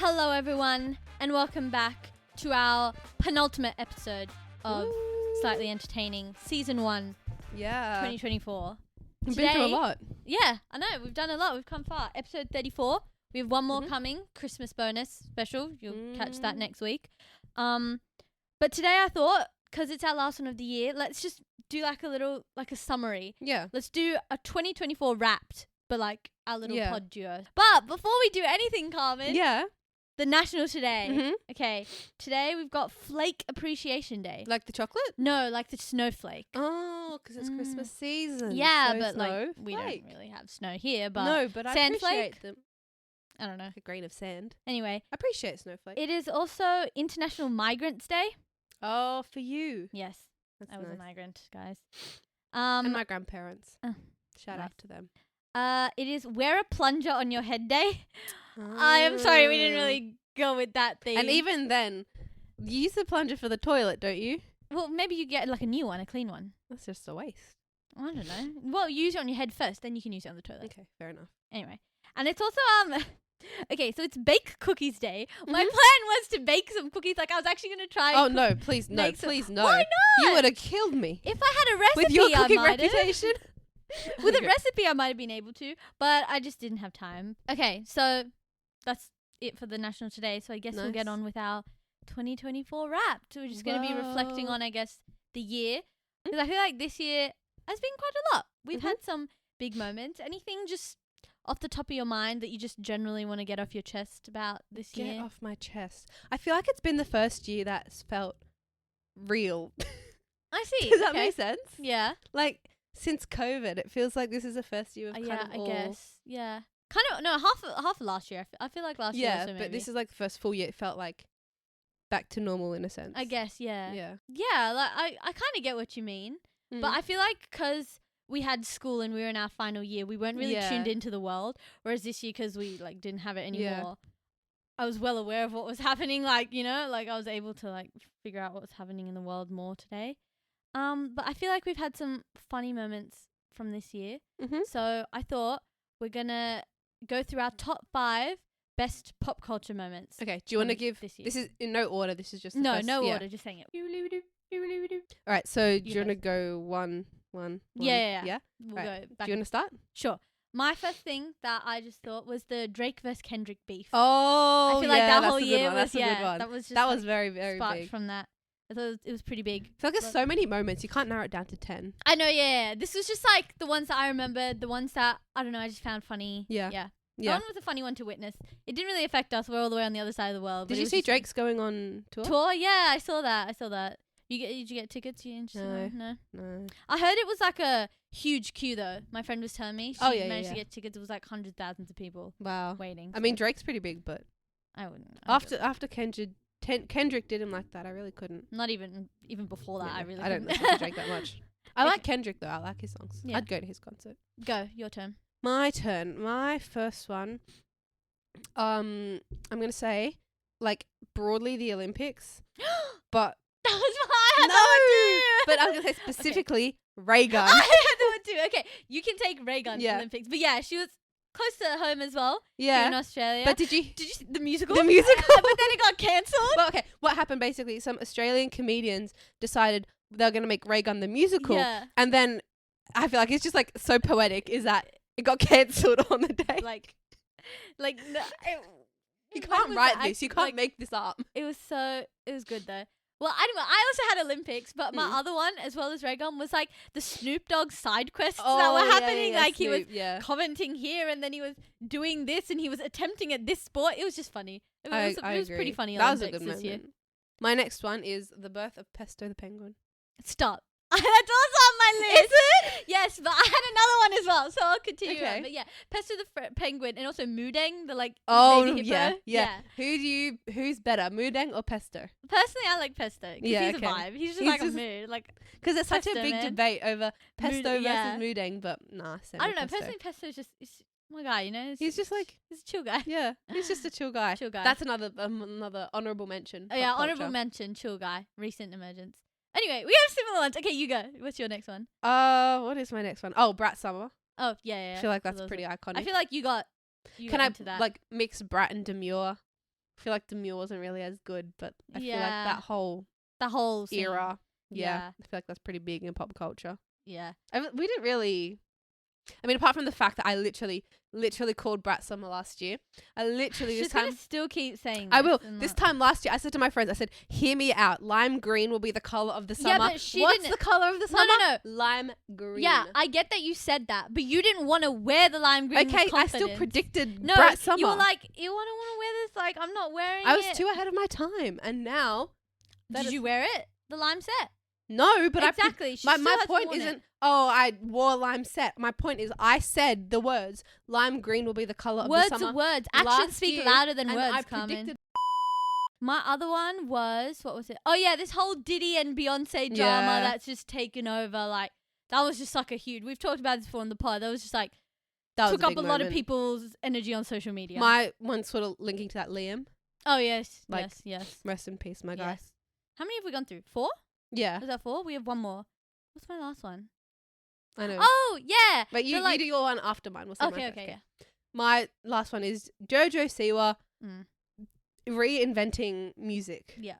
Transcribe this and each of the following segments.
Hello, everyone, and welcome back to our penultimate episode of Slightly Entertaining, Season 1, Yeah. 2024. We've been through a lot. Yeah, I know. We've done a lot. We've come far. Episode 34. We have one more coming. Christmas bonus special. You'll catch that next week. But today I thought, because it's our last one of the year, let's just do like a summary. Yeah. Let's do a 2024 wrapped, but like our little Yeah. pod duo. But before we do anything, Carmen, Yeah. the national today. Mm-hmm. Okay, today we've got Flake Appreciation Day. Like the chocolate? No, like the snowflake. Oh, because it's Christmas season. Yeah, So but like snow we flake. don't really have snow here, but No, but I sand appreciate flake? them. I don't know. Like a grain of sand. Anyway, I appreciate snowflake. it is also International Migrants Day. Oh, for you. Yes, That's I was nice. a migrant, guys. And my grandparents. oh, Shout nice. out to them. It is Wear a Plunger on Your Head Day. I am sorry, we didn't really go with that theme. And even then, you use the plunger for the toilet, don't you? well, maybe you get like a new one, a clean one. That's just a waste. I don't know. Well, use it on your head first, then you can use it on the toilet. Okay, fair enough. Anyway, and it's also okay, so it's Bake Cookies Day. My Mhm. plan was to bake some cookies. Like I was actually gonna try. Oh, and no, please, no, make some- please, no. Why not? You would have killed me. If I had a recipe, With your cooking I might have. reputation. With a Okay. recipe, I might have been able to, but I just didn't have time. Okay, so that's it for the national today. So I guess we'll get Nice. on with our 2024 wrapped. We're just gonna be reflecting Whoa. on, I guess, the year, because I feel like this year has been quite a lot. We've had some big moments. Anything just off the top of your mind that you just generally want to get off your chest about this Get year? off my chest. I feel like it's been the first year that's felt real. I see. Does that okay. make sense? Yeah. Like, since COVID, it feels like this is the first year of kind Yeah, of I all. guess. Yeah. Kind of, no, half of last year. I feel like last year Yeah, also maybe. but this is like the first full year it felt like back to normal in a sense. I guess, yeah. Yeah. Yeah, like I kind of get what you mean. But I feel like because we had school and we were in our final year, we weren't really tuned Yeah. into the world. Whereas this year, because we like didn't have it anymore, Yeah. I was well aware of what was happening. Like, you know, like I was able to like figure out what was happening in the world more today. But I feel like we've had some funny moments from this year. Mhm. So I thought we're gonna go through our top 5 best pop culture moments. Okay, do you want to from give this year. this is in no order, this is just the No, first, no yeah. order, just saying it. All right, so do You you want to first. go one? Yeah. We'll Right. go Do back. you want to start? Sure. My first thing that I just thought was the Drake vs Kendrick beef. Oh, I feel like yeah, that that's whole a good year one. was That's a good one. that was just That like was very, very sparked big. from that. I thought it was pretty big. I feel like there's But- so many moments. You can't narrow it down to 10. I know, yeah. This was just like the ones that I remembered, the ones that I don't know, I just found funny. Yeah. Yeah. That Yeah. one was a funny one to witness. It didn't really affect us. We're all the way on the other side of the world. but Did it you was see just Drake's going on tour? tour? Yeah, I saw that. Did you get tickets? You interested? in that? No. No. I heard it was like a huge queue though. My friend was telling me she Oh, yeah, managed to yeah. get tickets. It was like hundreds of thousands of people Wow. waiting. I mean, so Drake's pretty big, but I wouldn't. after Kendrick did him like that, I really couldn't. Not even before that. Yeah, I really. I don't couldn't. listen to Drake that much. I Okay. like Kendrick though. I like his songs. Yeah. I'd go to his concert. Go, your turn. My turn. My first one. I'm gonna say, like, broadly the Olympics, but That was I had that one too. but I'm gonna say specifically Ray Gun. I had that one too. Okay, you can take Reagan Yeah. Olympics, but yeah, she was close to home as well. Here in Yeah, Australia. but did you? did you see the musical? The musical? but then it got cancelled. Well, okay. What happened basically? Some Australian comedians decided they're gonna make Ray Gun the musical, Yeah, and then I feel like it's just like so poetic. Is that it got cancelled on the day? like no, You when can't was write the this. You act- can't like, make this up. It was good though. Well, anyway, I also had Olympics, but my Mm. other one, as well as Reagan, was like the Snoop Dogg side quests that Oh, were yeah, happening. yeah, Like he was Snoop, yeah. commenting here, and then he was doing this, and he was attempting at this sport. It was just funny. It was, I it was pretty agree. funny. That was a Olympics good this year. moment. My next one is the birth of Pesto the penguin. Stop. That's also on my list. Is it? Yes, but I had another one as well, so I'll continue. Okay. On. But yeah, Pesto the penguin, and also Moodeng, the like Oh baby hippo. yeah. Who's better, Moodeng or Pesto? Personally, I like Pesto because Yeah, he's okay. a vibe. He's just He's like just- a mood. Like Because it's such a Pesto, big man. debate over Pesto yeah. versus Moodeng, but nah, I don't know. Pesto. Personally, Pesto's just it's my guy. You know, He's just like he's a chill guy. yeah, he's just a chill guy. Chill guy. That's another honorable mention. Oh yeah, pop honorable culture. mention, chill guy, recent emergence. Anyway, we have similar ones. Okay, you go. What's your next one? What is my next one? Oh, Brat Summer. Oh yeah. I feel like So that's those pretty are- iconic. I feel like you got Can I into that. like mix Brat and Demure I feel like Demure wasn't really as good, but I feel like Yeah. that whole The whole scene. era, Yeah. I feel like that's pretty big in pop culture. Yeah. We didn't really. I mean, apart from the fact that I literally called Brat Summer last year. I literally She's this time. gonna still keep saying I this will. and This not- time last year, I said to my friends, I said, "Hear me out. Lime green will be the color of the Yeah, summer." but she What's didn't- the color of the No, summer? no. Lime green. Yeah, I get that you said that, but you didn't want to wear the lime green. Okay, with I still confidence. predicted No, Brat Summer. you were like, you want to wear this? Like, I'm not wearing I was it. too ahead of my time, and now that Did is- you wear it? The lime set? no, but Exactly. She my still my hasn't point worn it. isn't. Oh, I wore lime set. My point is, I said the words. Lime green will be the color of Words the summer. are words. Actions last speak year, louder than and words, I Carmen. predicted. My other one was, what was it? Oh, yeah, this whole Diddy and Beyonce drama Yeah. that's just taken over. Like, that was just like a huge. We've talked about this before on the pod. That was just like, That was took up big a lot of moment. people's energy on social media. My one sort of linking to that Liam. Oh, yes. Like, yes. Rest in peace, my guy. Yes. How many have we gone through? 4? Yeah, Was that 4? We have one more. What's my last one? I know. Oh, yeah. but you, the, like- you do your one after mine. We'll say Okay, mine okay, first. yeah. My last one is Jojo Siwa Mm. reinventing music. Yeah.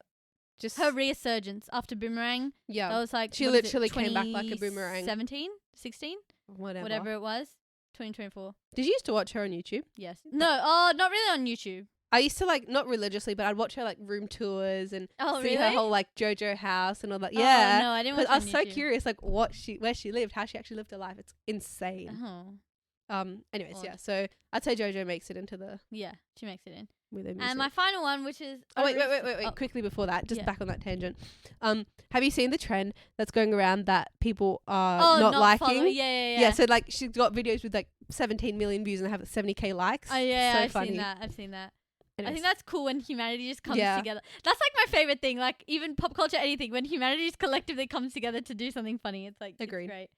Just Her resurgence after Boomerang. yeah, That was like, She what is it, literally came back like a boomerang. 17? 16? Whatever it was. 2024. Did you used to watch her on YouTube? Yes. No, not really on YouTube. I used to like not religiously, but I'd watch her like room tours and Oh, see really? her whole like JoJo house and all that. Oh, Yeah, no, I didn't because watch I was on so YouTube. curious, like where she lived, how she actually lived her life. It's insane. Oh, Anyways, Odd. yeah. So I'd say JoJo makes it into the yeah, she makes it in. with her music. And my final one, which is Oh a wait. oh, Quickly before that, just yeah. back on that tangent. Have you seen the trend that's going around that people are oh, not liking? follow- yeah. Yeah, so like she's got videos with like 17 million views and they have 70k likes. Oh yeah, so I've funny. seen that. I've seen that. I Anyways. think that's cool when humanity just comes Yeah. together. That's like my favorite thing. Like even pop culture, anything when humanity just collectively comes together to do something funny. It's like Agreed. It's great.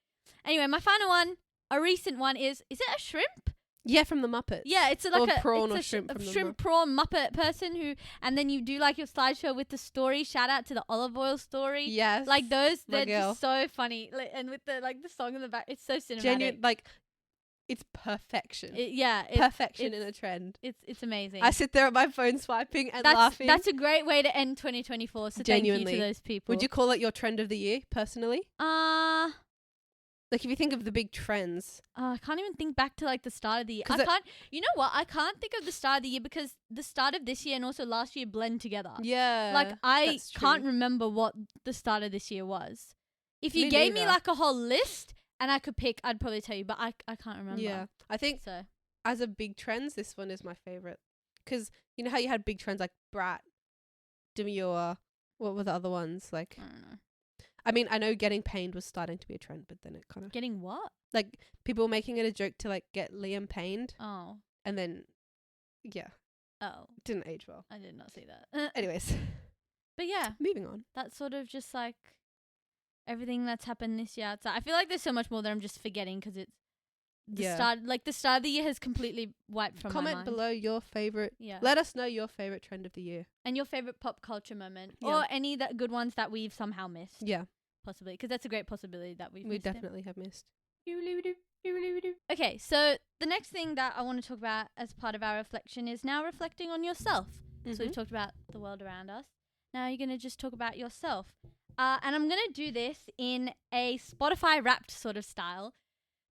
Anyway, my final one, a recent one is it a shrimp? Yeah, from the Muppets. Yeah, it's like Or a prawn it's or a shrimp a from the shrimp prawn Muppet person who, and then you do like your slideshow with the story. Shout out to the olive oil story. Yes. Like those, my they're girl. just so funny. Like, and with the like the song in the back, it's so cinematic. Genuine, like it's perfection. It's Perfection in a trend. it's amazing. I sit there at my phone swiping and laughing. That's a great way to end 2024. So thank Genuinely. you to those people. Would you call it your trend of the year, personally? Like if you think of the big trends. I can't even think back to like the start of the year. 'Cause I can't. You know what? I can't think of the start of the year because the start of this year and also last year blend together. Yeah. Like I that's true. can't remember what the start of this year was. If you Me gave me neither. like a whole list and I could pick, I'd probably tell you, but I can't remember. Yeah. I think So as a big trends, this one is my favorite. Because you know how you had big trends like Brat, Demure, what were the other ones? Like, I don't know. I mean, I know getting pained was starting to be a trend, but then it kind of Getting what? like people were making it a joke to like get Liam pained, Oh. and then yeah, Oh. didn't age well. I did not see that. Anyways, But yeah, moving on. that's sort of just like everything that's happened this year outside. I feel like there's so much more that I'm just forgetting because it's the Yeah. start. Like the start of the year has completely wiped from my Comment mind. below your favorite. Yeah. Let us know your favorite trend of the year. And your favorite pop culture moment, Yeah. or any that good ones that we've somehow missed, Yeah, possibly, because that's a great possibility that we've we missed it. definitely have missed. Okay, so the next thing that I want to talk about as part of our reflection is now reflecting on yourself. So we've talked about the world around us. Now you're going to just talk about yourself. And I'm going to do this in a Spotify Wrapped sort of style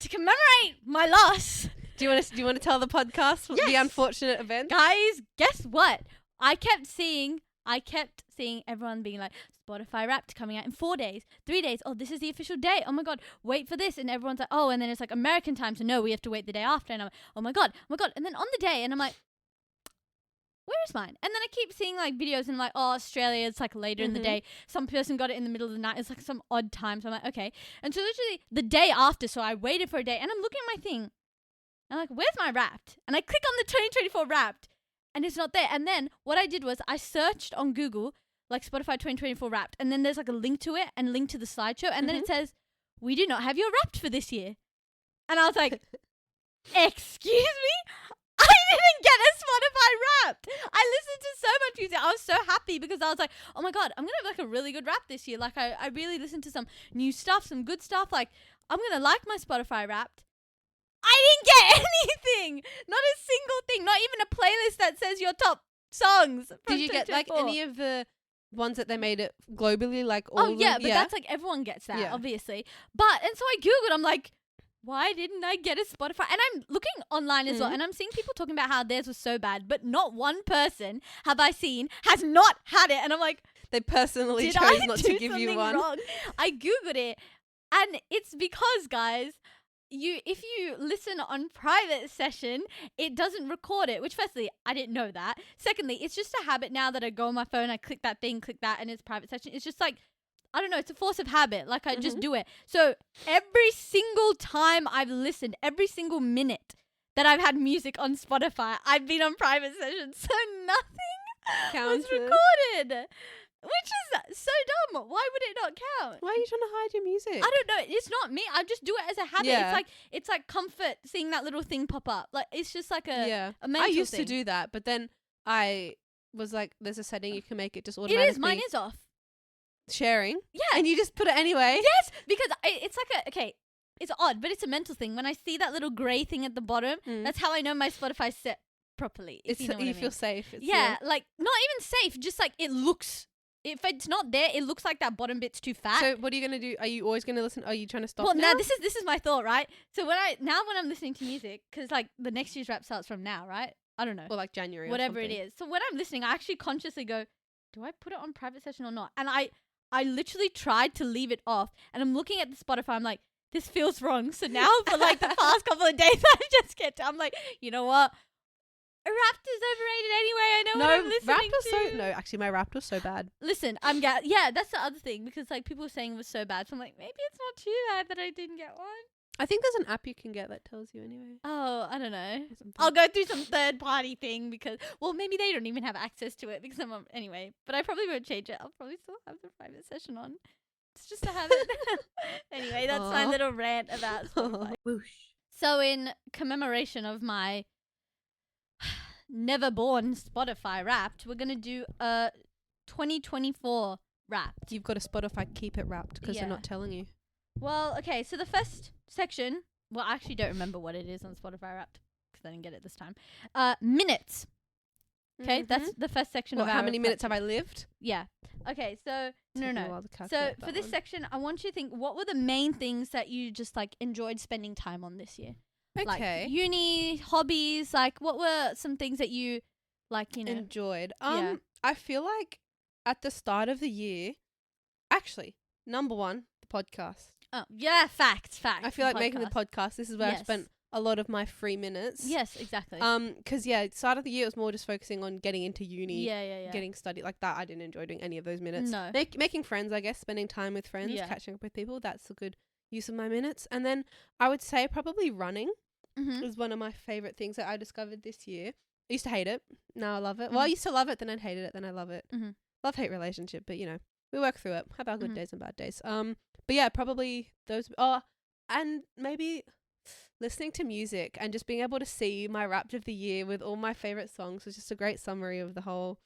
to commemorate my loss. Do you want to tell the podcast the Yes. unfortunate event? Guys, guess what? I kept seeing everyone being like, Spotify Wrapped coming out in 4 days, 3 days. Oh, this is the official date. Oh my God, wait for this. And everyone's like, oh, and then it's like American time. So no, we have to wait the day after. And I'm like, oh my God. And then on the day, and I'm like, where is mine? And then I keep seeing like videos and like, oh, Australia, it's like later in the Mhm. day. Some person got it in the middle of the night. It's like some odd time. So I'm like, okay. And so literally the day after, so I waited for a day and I'm looking at my thing. I'm like, where's my Wrapped? And I click on the 2024 Wrapped and it's not there. And then what I did was I searched on Google, like Spotify 2024 Wrapped. And then there's like a link to it and link to the slideshow. And then it says, we do not have your Wrapped for this year. And I was like, excuse me? I didn't get a Spotify Wrapped. I listened to so much music. I was so happy because I was like, oh my God, I'm going to have like a really good Wrapped this year. Like I really listened to some new stuff, some good stuff. Like I'm going to like my Spotify Wrapped. I didn't get anything. Not a single thing. Not even a playlist that says your top songs. Did you get like any of the ones that they made it globally, like all Oh of yeah, them? but that's like everyone gets that, Yeah. obviously. But and so I googled. I'm like, why didn't I get a Spotify? And I'm looking online as well, Mhm. and I'm seeing people talking about how theirs was so bad, but not one person have I seen has not had it. And I'm like, they personally did chose I not do to give you something one. wrong? I googled it, and it's because, guys, if you listen on private session, it doesn't record it. Which, firstly, I didn't know that. Secondly, it's just a habit now that I go on my phone, I click that thing, click that, and it's private session. It's just like, I don't know, it's a force of habit. Like, I just do it. So every single time I've listened, every single minute that I've had music on Spotify, I've been on private session. So nothing was Counted. recorded. Which is so dumb. Why would it not count? Why are you trying to hide your music? I don't know. It's not me. I just do it as a habit. Yeah. It's like comfort seeing that little thing pop up. Like, it's just like a mental I used thing. to do that, but then I was like, there's a setting you can make it just It automatically is. Mine is off. sharing, Yeah. and you just put it anyway. Yes, because it's like okay, it's odd, but it's a mental thing. When I see that little grey thing at the bottom, Mm. that's how I know my Spotify's set properly. If It's you know what I mean. feel safe. It's Yeah, like not even safe. Just like it looks. If it's not there, it looks like that bottom bit's too fat. So what are you gonna do? Are you always gonna listen? Are you trying to stop? Well, now? now this is my thought, right? So when I'm listening to music, because like the next year's rap starts from now, right? I don't know, or like January, whatever or it something. is. So when I'm listening, I actually consciously go, do I put it on private session or not? And I literally tried to leave it off, and I'm looking at the Spotify. I'm like, this feels wrong. So now for like the past couple of days, I'm like, you know what? Wrapped is overrated anyway. I know what I'm listening Wrapped was to. so no. Actually, my Wrapped was so bad. Listen, yeah, that's the other thing, because like people were saying it was so bad. So I'm like, maybe it's not too bad that I didn't get one. I think there's an app you can get that tells you anyway. Oh, I don't know. or something. I'll go through some third party thing because, well, maybe they don't even have access to it because I'm on, anyway. But I probably won't change it. I'll probably still have the private session on. It's just a habit. Anyway, that's my Aw. little rant about Spotify. Whoosh. So in commemoration of my never born Spotify Wrapped, we're gonna do a 2024 Wrapped. You've got a Spotify Keep It Wrapped because Yeah. they're not telling you. Well, okay, so the first section, well, I actually don't remember what it is on Spotify Wrapped because I didn't get it this time. Minutes. Okay, that's the first section of how our many minutes have I lived? Yeah. Okay, so Took me a no. while to So calculate for that this one. section, I want you to think, what were the main things that you just like enjoyed spending time on this year? Okay. Like uni, hobbies, like what were some things that you like, you know? Enjoyed. Yeah. I feel like at the start of the year, actually, number one, the podcast. Oh, yeah, facts. I feel like making the podcast. This is where I Yes. spent a lot of my free minutes. Yes, exactly. Because start of the year it was more just focusing on getting into uni, yeah. getting study like that. I didn't enjoy doing any of those minutes. No. Making friends, I guess, spending time with friends, Yeah. catching up with people. That's a good use of my minutes. And then I would say probably running Mm-hmm. is one of my favorite things that I discovered this year. I used to hate it. Now I love it. Well, I used to love it, then I'd hated it, then I love it. Mhm. Love-hate relationship, but we work through it. Have our good Mhm. days and bad days. But yeah, probably those. Oh, and maybe listening to music and just being able to see my Wrapped of the year with all my favorite songs was just a great summary of the whole.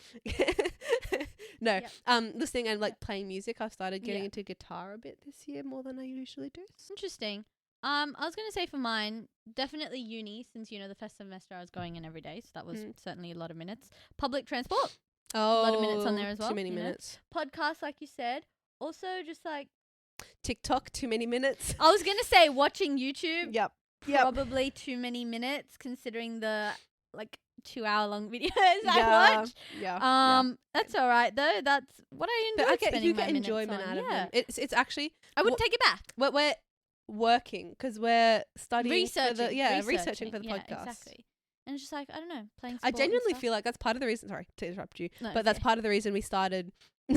No, Yep. listening and like playing music. I've started getting Yeah. into guitar a bit this year more than I usually do. Interesting. I was gonna say for mine, definitely uni, since the first semester I was going in every day, so that was certainly a lot of minutes. Public transport, Oh, lot of minutes on there as well, Too many you know. minutes. podcasts, like you said. Also, just like TikTok, too many minutes. I was gonna say, watching YouTube, Yep. probably too many minutes, considering the like 2-hour long videos I watch. Yeah. That's all right though. That's what I enjoy. But I get spending you my get minutes enjoyment on. out of Yeah. them. It's actually I wouldn't take it back. we're working because we're studying Researching for the researching for the yeah, podcast. Exactly. And it's just like, I don't know, playing I sport and genuinely stuff. feel like that's part of the reason. Sorry to interrupt you, No, but it's that's okay. part of the reason we started.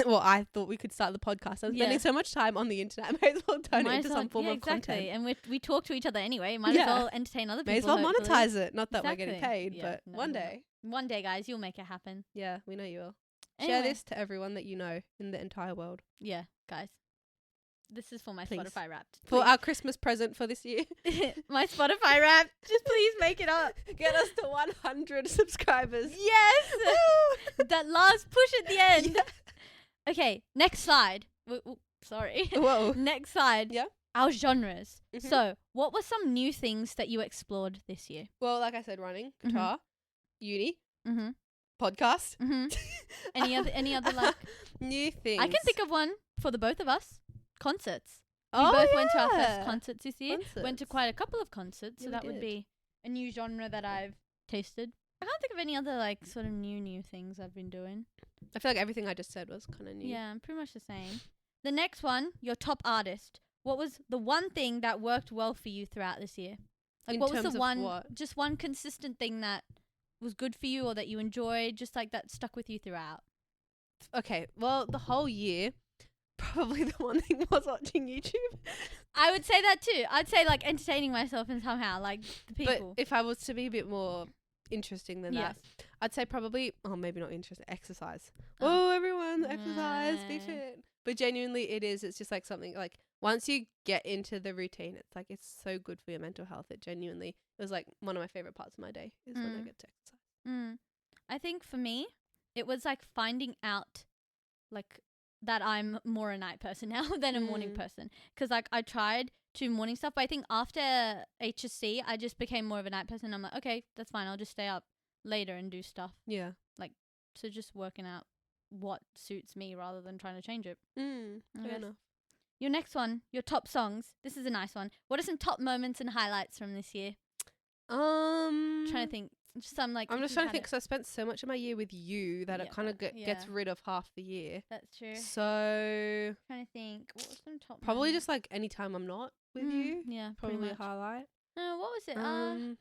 Well, I thought we could start the podcast. I was spending Yeah. so much time on the internet. I may as well turn it Might into as well- some form yeah, of exactly. content. And we talk to each other anyway. Might Yeah. as well entertain other people. May as well hopefully. monetize it. Not that we're getting Exactly. paid, Yeah, but no, one we're not. day. One day, guys, you'll make it happen. Yeah, we know you will. Anyway, Share this to everyone that you know in the entire world. Yeah, guys. This is for my Please. Spotify Wrapped. For our Christmas present for this year. My Spotify Wrapped. Just please make it up. Get us to 100 subscribers. Yes. Woo! That last push at the end. Yeah. Okay, next slide. Sorry. Whoa. Next slide. Yeah. Our genres. Mhm. So, what were some new things that you explored this year? Well, like I said, running, guitar, uni, Mm-hmm. podcast. Mm-hmm. Any other like new things? I can think of one for the both of us. Concerts. We Oh, both went to our first yeah. concerts this year. Went to Concerts. quite a couple of concerts, Yeah, so we that would did. be a new genre that I've tasted. I can't think of any other like sort of new things I've been doing. I feel like everything I just said was kind of new. Yeah, pretty much the same. The next one, your top artist. What was the one thing that worked well for you throughout this year? Like, In what was terms the of one, what? just one consistent thing that was good for you or that you enjoyed, just like that stuck with you throughout? Okay, well, the whole year, probably the one thing was watching YouTube. I would say that too. I'd say like entertaining myself and somehow like the people. But if I was to be a bit more interesting than Yes. that, I'd say probably, maybe not interesting, exercise. Oh. Oh, everyone, exercise, be Nah. fit. But genuinely, it is. It's just like something like once you get into the routine, it's like it's so good for your mental health. It was like one of my favorite parts of my day is when I Mm. get to exercise. I think for me, it was like finding out like that I'm more a night person now than a morning Mm. person. 'Cause like I tried to morning stuff, but I think after HSC, I just became more of a night person. I'm like, okay, that's fine. I'll just stay up later and do stuff. Yeah. So just working out what suits me rather than trying to change it. I Fair guess. enough. Your next one, your top songs. This is a nice one. What are some top moments and highlights from this year? Trying to think. Just some like. I'm if just you've trying to had think it- because I spent so much of my year with you that Yeah, it kind of gets yeah. rid of half the year. That's true. So Trying to think. What was some top? probably moments? just like any time I'm not with Mm, you, Yeah, pretty probably a much. highlight. What was it?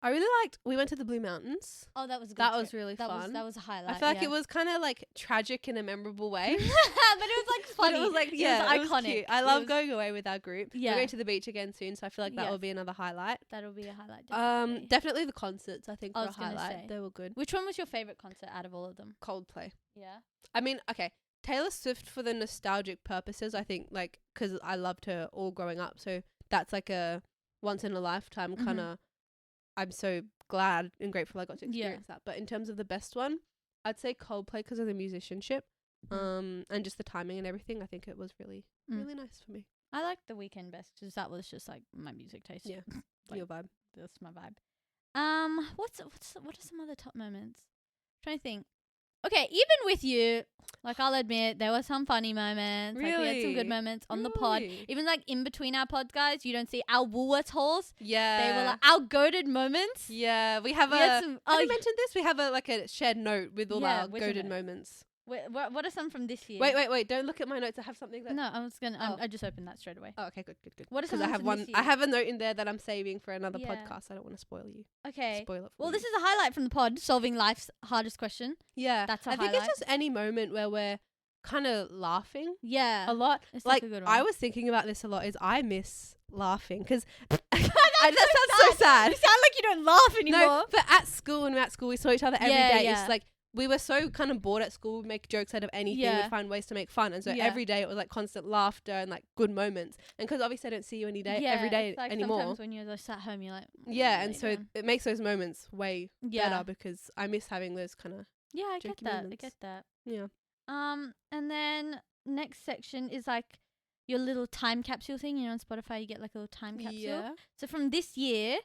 I really liked. We went to the Blue Mountains. Oh, that was a good. That was trip. really That fun. was a highlight. I feel like yeah. it was kind of like tragic in a memorable way. but it was like But funny. it was like It was yeah, iconic. cute. I It love was- going away with our group. Yeah. We're going to the beach again soon, so I feel like that Yes. will be another highlight. That'll be a highlight. Definitely. Definitely the concerts. I think I were a was gonna highlight. say. They were good. Which one was your favorite concert out of all of them? Coldplay. Yeah. I mean, okay, Taylor Swift for the nostalgic purposes. I think like because I loved her all growing up, so that's like a once in a lifetime kind of. I'm so glad and grateful I got to Yeah. experience that. But in terms of the best one, I'd say Coldplay because of the musicianship, and just the timing and everything. I think it was really, Mm. really nice for me. I liked The Weeknd best because that was just like my music taste. Yeah. Like, Your vibe. That's my vibe. What are some other top moments? Trying to think. Okay, even with you, like I'll admit there were some funny moments. Like we had some Really? good moments on the pod. Really? Even like in between our pod guys, you don't see our Woolworths hauls. Yeah. They were like our goated moments. yeah, we have We had a. some. I Oh, mentioned this. We have a shared note with all Yeah, our which goated note? moments. what are some from this year? Wait! Don't look at my notes. I have something that. No, I was gonna. Oh. I just opened that straight away. Oh, okay, good. What are some Because I ones have from one. this I year? have a note in there that I'm saving for another Yeah. podcast. I don't want to spoil you. Okay. Spoil it. For Well, you. this is a highlight from the pod, solving life's hardest question. Yeah, That's a I think highlight. it's just any moment where we're kind of laughing Yeah. a lot. It's Like a good I one. was thinking about this a lot. Is I miss laughing because that sounds so sad. You sound like you don't laugh anymore. No, but at school when we're at school, we saw each other every Yeah, day. yeah. It's like we were so kind of bored at school. We'd make jokes out of anything. Yeah. We'd find ways to make fun, and so Yeah. every day it was like constant laughter and like good moments. And because obviously I don't see you every day it's like anymore. Sometimes when you're just at home, you're like, Yeah, "Oh, and so later." it makes those moments way yeah, better because I miss having those kind of yeah, I get jokey that. I moments. get that. yeah. And then next section is like your little time capsule thing. You know, on Spotify, you get like a little time capsule. Yeah. So from this year,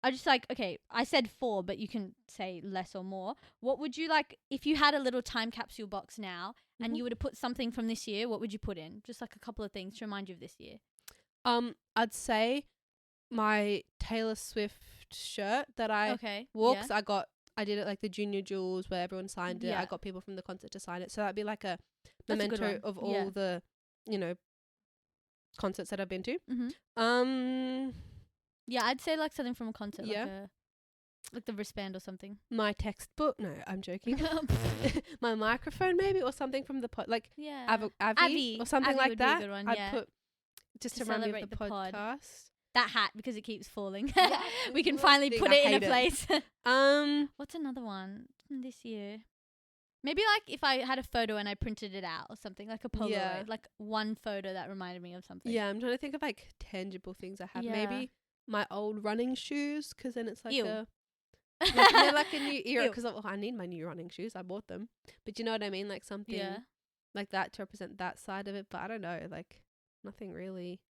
I just like, okay, I said 4, but you can say less or more. What would you like if you had a little time capsule box now and Mhm. you were to put something from this year? What would you put in? Just like a couple of things to remind you of this year. I'd say my Taylor Swift shirt that I Okay. wore Yeah. 'cause I did it like the Junior Jewels where everyone signed it. Yeah. I got people from the concert to sign it. So that'd be like a That's a good memento one. of all Yeah. the, concerts that I've been to. Mhm. Yeah, I'd say like something from a concert, Yeah. like the wristband or something. My textbook. No, I'm joking. My microphone maybe or something from the like Yeah. Avi or something Avi like would be a that. good one, I'd yeah. put just To to remind me of celebrate the the pod. podcast. That hat because it keeps falling. Yeah, We can it's finally rusting. put I it in a hate it. place. Um, What's another one from this year? Maybe like if I had a photo and I printed it out or something, like a Polaroid, Yeah. like one photo that reminded me of something. yeah, I'm trying to think of like tangible things I have. Yeah. Maybe my old running shoes, 'cause then it's like Ew. they're like a new era. Ew. 'Cause I need my new running shoes. I bought them, but you know what I mean, like something Yeah. like that to represent that side of it. But I don't know, like nothing really.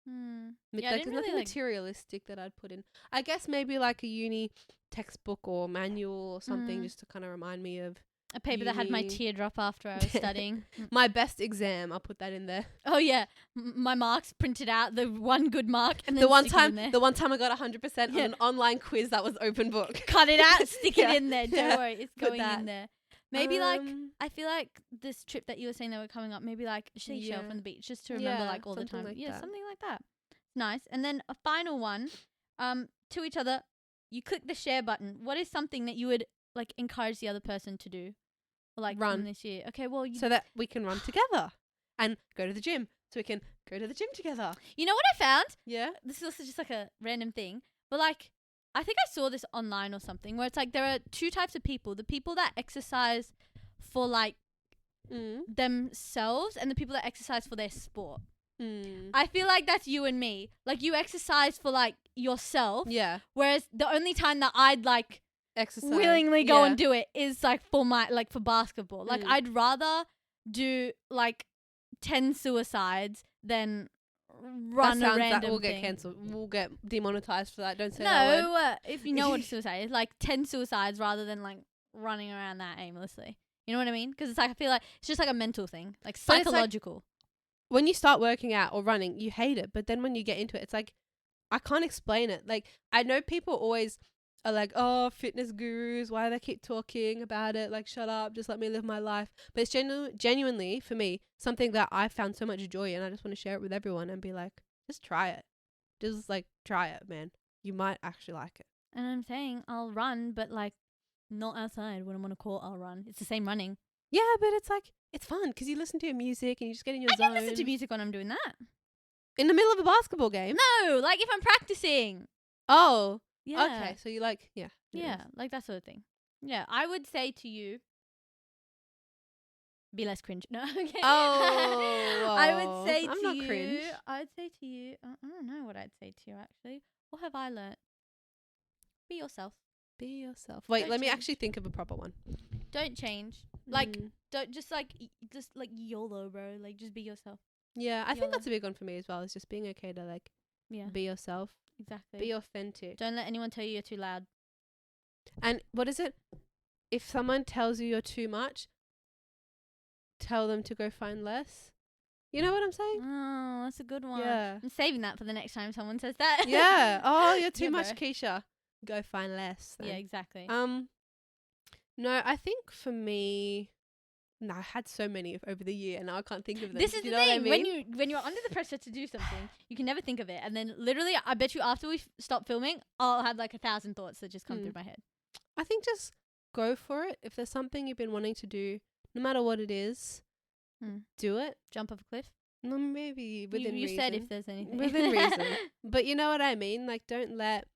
Like, Yeah, I there's didn't nothing really, like, materialistic that I'd put in. I guess maybe like a uni textbook or manual or something, just to kind of remind me of a paper that had my uni. teardrop after I was studying. my best exam. I'll put that in there. Oh yeah, my marks printed out, the one good mark, and then The one stick it in time, there. the one time I got 100% on Yeah. an online quiz that was open book. Cut it out, stick Yeah, it in there. Don't yeah, worry, it's put going that. in there. Maybe like Um, I feel like this trip that you were saying that were coming up, maybe like a seashell Yeah. from the beach, just to remember Yeah, like all the something time. like Yeah, that. something like that. Nice. And then a final one, to each other. You click the share button. What is something that you would like encourage the other person to do, or, like Run. from this year? Okay, well, so that we can run together and go to the gym. So we can go to the gym together. you know what I found? Yeah. This is also just like a random thing, but like I think I saw this online or something where it's like there are two types of people: the people that exercise for like themselves and the people that exercise for their sport. I feel like that's you and me. Like you exercise for like yourself, Yeah. whereas the only time that I'd like Exercise. willingly go Yeah. and do it is like for my like for basketball. Like Mm. I'd rather do like 10 suicides than run that a sounds random that we'll get thing. cancelled. We'll get demonetized for that. Don't say that word. No, if you know what a suicide is, like 10 suicides rather than like running around that aimlessly. You know what I mean? Because it's like I feel like it's just like a mental thing, like But it's like- psychological. When you start working out or running, you hate it. But then when you get into it, it's like, I can't explain it. Like, I know people always are like, oh, fitness gurus, why do they keep talking about it? Like, shut up, just let me live my life. But it's genuinely, for me, something that I found so much joy in. I just want to share it with everyone and be like, just try it. Just, like, try it, man. You might actually like it. And I'm saying I'll run, but like not outside when I'm on a court. I'll run. It's the same running. Yeah, but it's like, it's fun because you listen to your music and you just get in your I zone. don't listen to music when I'm doing that. In the middle of a basketball game? No, like if I'm practicing. Oh, Yeah. okay. So you like, yeah. Yeah, like that sort of thing. Yeah, I would say to you, be less cringe. No, okay. Oh, I would say I'm to not you, cringe. I'd say to you, I don't know what I'd say to you actually. What have I learnt? Be yourself. Be yourself. Wait, Don't let me change. actually think of a proper one. Don't change. Like, Mm. don't just like YOLO, bro. Like, just be yourself. Yeah, I think YOLO. that's a big one for me as well. Is just being okay to like Yeah, be yourself, exactly. be authentic. Don't let anyone tell you you're too loud. And what is it? If someone tells you you're too much, tell them to go find less. You know what I'm saying? Oh, that's a good one. Yeah. I'm saving that for the next time someone says that. Yeah. Oh, you're too Yeah, much, bro. Keisha. Go find less. Yeah, then. exactly. No, I think for me, no, I had so many over the year, and now I can't think of them. This Do is you the know thing. what I mean? When you're under the pressure to do something, you can never think of it, and then literally, I bet you after we stop filming, I'll have like 1,000 thoughts that just come through my head. I think just go for it. If there's something you've been wanting to do, no matter what it is, do it. Jump off a cliff. No, maybe within you reason. said if there's anything Within reason. But you know what I mean? Like, don't let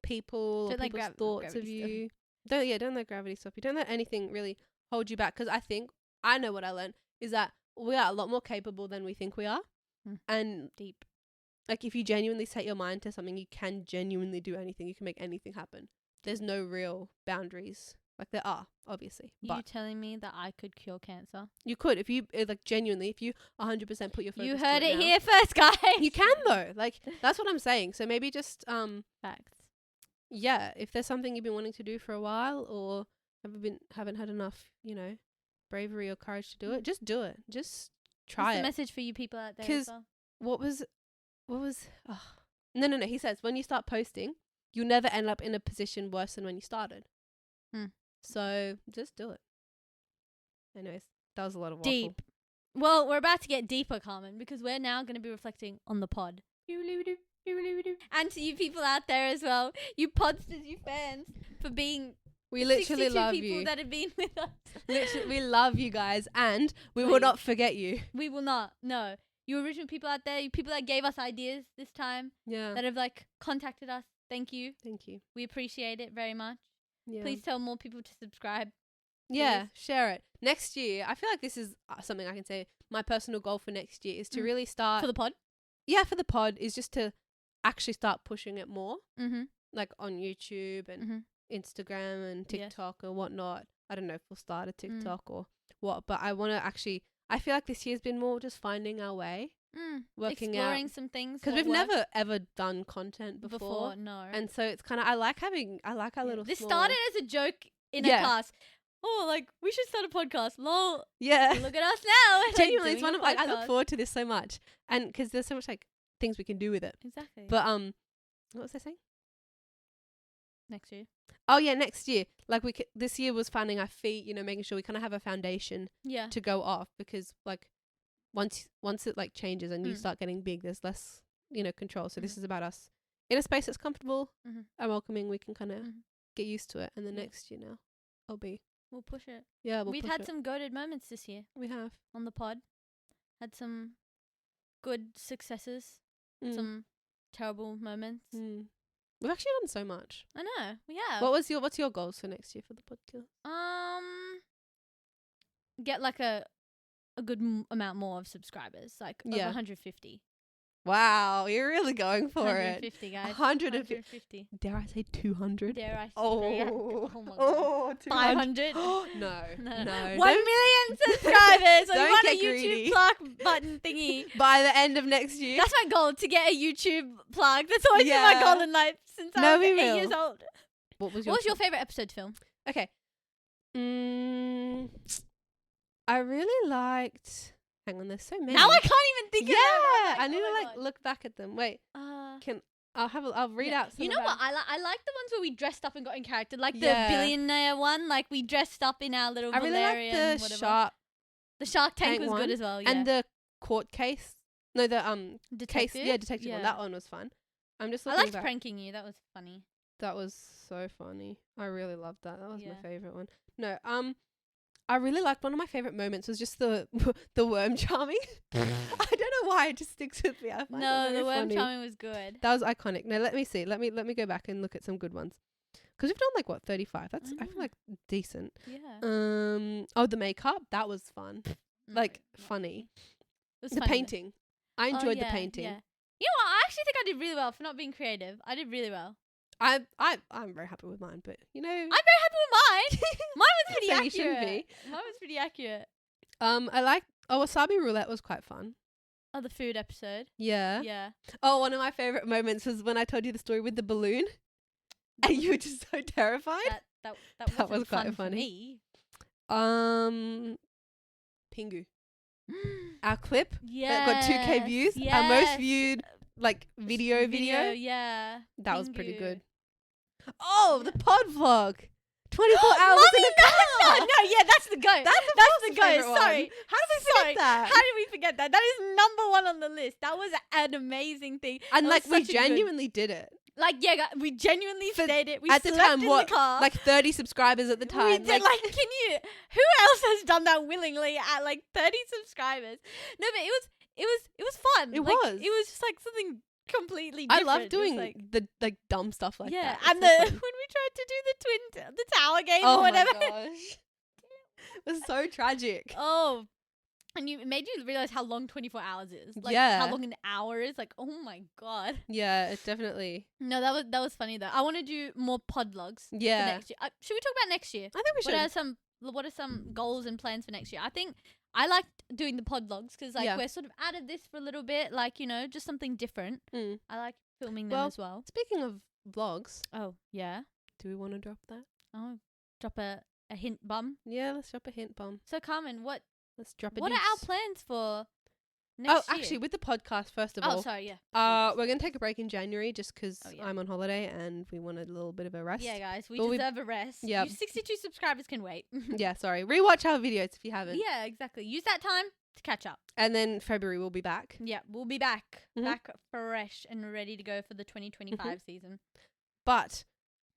people Don't or let people's thoughts of gravity stop you. Don't let gravity stop you. Don't let anything really hold you back. Because I know what I learned is that we are a lot more capable than we think we are. And Deep. like, if you genuinely set your mind to something, you can genuinely do anything. You can make anything happen. There's no real boundaries. Like, there are, obviously. You But telling me that I could cure cancer? you could, if you, like, genuinely, if you 100% put your focus You to heard it now. here first, guys. You can, though. Like, that's what I'm saying. So maybe just, Facts. yeah, if there's something you've been wanting to do for a while or haven't had enough, bravery or courage to do it, just do it. Just try What's it. the message for you people out there? 'Cause As well? What was no. He says when you start posting, you'll never end up in a position worse than when you started. So just do it. Anyways, that was a lot of waffle. Deep. Well, we're about to get deeper, Carmen, because we're now going to be reflecting on the pod. And to you people out there as well, you podsters, you fans, for being We literally 62 love people you. that have been with us. Literally, we love you guys, and we will Please. not forget you. We will not. No. You original people out there, you people that gave us ideas this time, Yeah. that have like contacted us. Thank you. Thank you. We appreciate it very much. Yeah. Please tell more people to subscribe. Yeah, share it. Next year, I feel like this is something I can say. My personal goal for next year is to really start. For the pod? For the pod is just to actually start pushing it more, like on YouTube and Instagram and Yes. TikTok and whatnot. I don't know if we'll start a TikTok or what, but I want to actually. I feel like this year's been more just finding our way working exploring out. some things Because what we've work never ever done content before. no. And so it's kind of, I like our Yeah. little This small. started as a joke in a Yeah. class. Oh, like we should start a podcast. Lol. Yeah. Look at us now. We're, like, Genuinely, it's doing one a of, like, I look podcast. forward to this so much. And because there's so much, like, things we can do with it. Exactly. But, what was I saying? Next year. Oh, yeah, next year. Like, this year was finding our feet, making sure we kind of have a foundation Yeah. to go off. Because, like, once it, like, changes and you Mm. start getting big, there's less, control. So this Mhm. is about us in a space that's comfortable Mhm. and welcoming. We can kind of Mhm. get used to it. And then Yeah. next year now, I'll be, We'll push it. we'll We've push had it. some goated moments this year We have. on the pod. Had some good successes. Mm. Some terrible moments. Mm. We've actually done so much. I know. We have. What's your goals for next year for the podcast? Get like a good amount more of subscribers, like over Yeah. 150. Wow, you're really going for it. 150 guys. 150. Dare I say 200? Dare I say Oh, oh my god. oh, 500. no, No. no. 1 million subscribers. We Don't want a get YouTube greedy. plug button thingy. By the end of next year. That's my goal, to get a YouTube plug. That's always been my Yeah. goal in life since I No, was we 8 will. years old. What was What was your favorite episode film? Okay. I really liked. Hang on, there's so many. Now I can't even think yeah, of them. I need to like look back at them. Wait, I'll read out some. You know what? I like the ones where we dressed up and got in character, like Yeah. the billionaire one. Like we dressed up in our little I really Valerian. like the whatever. Shark The Shark Tank Tank was one good as well. Yeah. and the court case. No, the detective. case. Yeah, detective one. That one was fun. I'm just I looking liked back. pranking you. That was funny. That was so funny. I really loved that. That was my Yeah. favorite one. No, I really liked, one of my favorite moments was just the the worm charming. I don't know why it just sticks with me. I find No, it very the worm funny. charming was good. That was iconic. Now let me see. Let me go back and look at some good ones. Because we've done like what 35. That's I feel know. like decent. Yeah. Oh, the makeup, that was fun. Like not funny. It was The funny though. painting. I Oh, enjoyed the yeah, painting. Yeah. You know what? I actually think I did really well for not being creative. I did really well. I'm very happy with mine, but I'm very happy with mine. Mine was pretty So you accurate. shouldn't be. Mine was pretty accurate. I liked wasabi roulette was quite fun. Oh, the food episode. Yeah. Yeah. Oh, one of my favorite moments was when I told you the story with the balloon, and you were just so terrified. That That wasn't was quite fun for funny. me. Pingu. Our clip Yeah. that got 2K views. Our most viewed like video. Yeah. That was pretty Pingu. good. Oh, the pod vlog. 24 hours Mommy, in a car. no, yeah, that's the goat. That's the the goat. favorite one. Sorry. How did we forget that? How did we forget that? That is number one on the list. That was an amazing thing. And That like was we such a good- genuinely did it. Like, yeah, we genuinely For- stayed it. We at the slept time, in what, the car. like 30 subscribers at the time. We did, like, can you? Who else has done that willingly at like 30 subscribers? No, but it was fun. It Like, was. It was just like something completely I different. love It was, doing like, the like dumb stuff like yeah, that. and It's so when fun. we tried to do the tower game Oh or whatever. my gosh. It was so tragic. Oh. And it made you realize how long 24 hours is. Like, Yeah. how long an hour is. Like, oh my god. Yeah, it definitely. No, that was funny though. I want to do more pod vlogs for Yeah. next year. Should we talk about next year? I think we should. What are some goals and plans for next year? I think I liked doing the pod vlogs because like Yeah. we're sort of out of this for a little bit, like, you know, just something different. Mm. I like filming them Well, as well. Speaking of vlogs, Oh yeah, do we want to drop that? I'll drop a hint bum. Yeah, let's drop a hint bomb. So Carmen, what Let's drop a are our deuce. plans for Oh, next year? actually, with the podcast, first of Oh, all, sorry, yeah. we're gonna take a break in January just 'cause Oh, yeah. I'm on holiday and we want a little bit of a rest. Yeah, guys, we But we- deserve a rest. yeah. You 62 subscribers can wait. Yeah, sorry. Rewatch our videos if you haven't. Yeah, exactly. Use that time to catch up. And then February we'll be back. Yeah, we'll be back. Mhm. Back fresh and ready to go for the 2025 season. But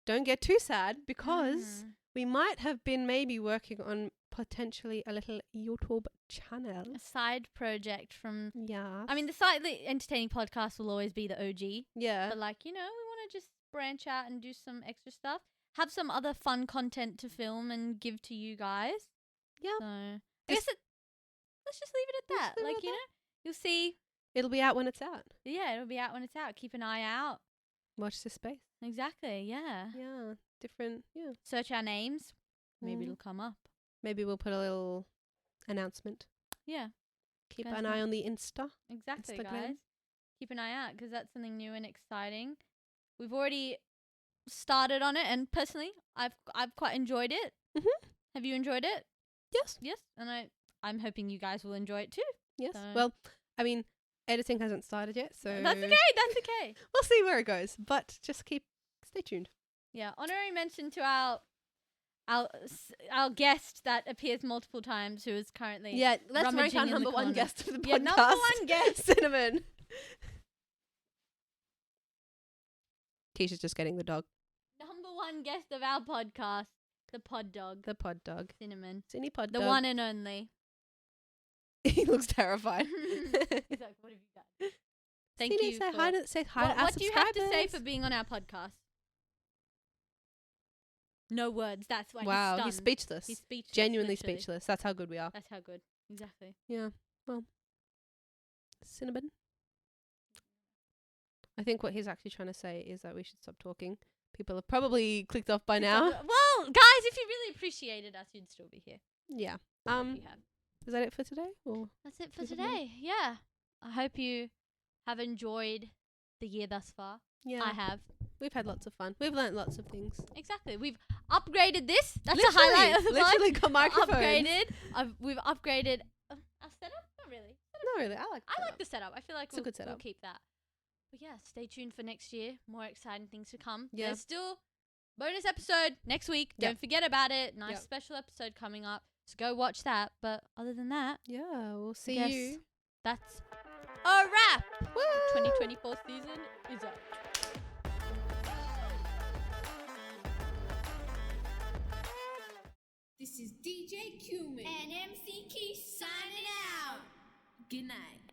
don't get too sad because Mm. we might have been maybe working on potentially a little YouTube channel. A side project from... Yeah. I mean, the slightly entertaining podcast will always be the OG. yeah. But, like, you know, we want to just branch out and do some extra stuff. Have some other fun content to film and give to you guys. Yeah. So, I Just- guess let's just leave it at Let's that. leave it Like, at you that. know, you'll see. It'll be out when it's out. Yeah, it'll be out when it's out. Keep an eye out. Watch this space. Exactly, yeah. Yeah. Different. Yeah. Search our names. Maybe Mm. it'll come up. Maybe we'll put a little announcement. Yeah. Keep Guys an know. eye on the Insta. Exactly, Instagram. guys. Keep an eye out because that's something new and exciting. We've already started on it, and personally, I've quite enjoyed it. Mhm. Have you enjoyed it? Yes. Yes, and I'm hoping you guys will enjoy it too. Yes. So- Well, I mean, editing hasn't started yet, so That's okay. That's okay. we'll see where it goes. But just stay tuned. Yeah. Honorary mention to our guest that appears multiple times, who is currently Yeah, let's rank rummaging our in the number one corner. guest of the podcast. Yeah, number one guest. Cinnamon. Keisha's just getting the dog. number one guest of our podcast, the pod dog, The pod dog. Cinnamon, Cinny pod the dog. one and only. He looks terrified. He's like, what have you done? Thank Cinny, you. say for- hi to our what do you have to say subscribers. for being on our podcast? No words. That's why Wow, he's he's stunned. speechless. He's speechless. Genuinely literally. speechless. That's how good we are. That's how good. Exactly. Yeah. Well, Cinnamon. I think what he's actually trying to say is that we should stop talking. People have probably clicked off by now. Well, guys, if you really appreciated us, you'd still be here. Yeah. If you have. Is that it for today? Or That's it for is it more? today. Yeah. I hope you have enjoyed the year thus far. yeah, I have. we've had lots of fun. We've learnt lots of things. Exactly. We've upgraded this. That's Literally, the highlight of the literally got pod. microphones. Upgraded. We've upgraded our setup. Not really. Not really. I like. I like the setup. I feel like It's a we'll, good we'll setup. keep that. But yeah, stay tuned for next year. More exciting things to come. Yeah. There's still bonus episode next week. Yep. Don't forget about it. Nice Yep. special episode coming up. So go watch that. But other than that, Yeah, we'll see guess you. that's a wrap. Woo! 2024 season is up. This is DJ Cumin and MC Key signing out. Good night.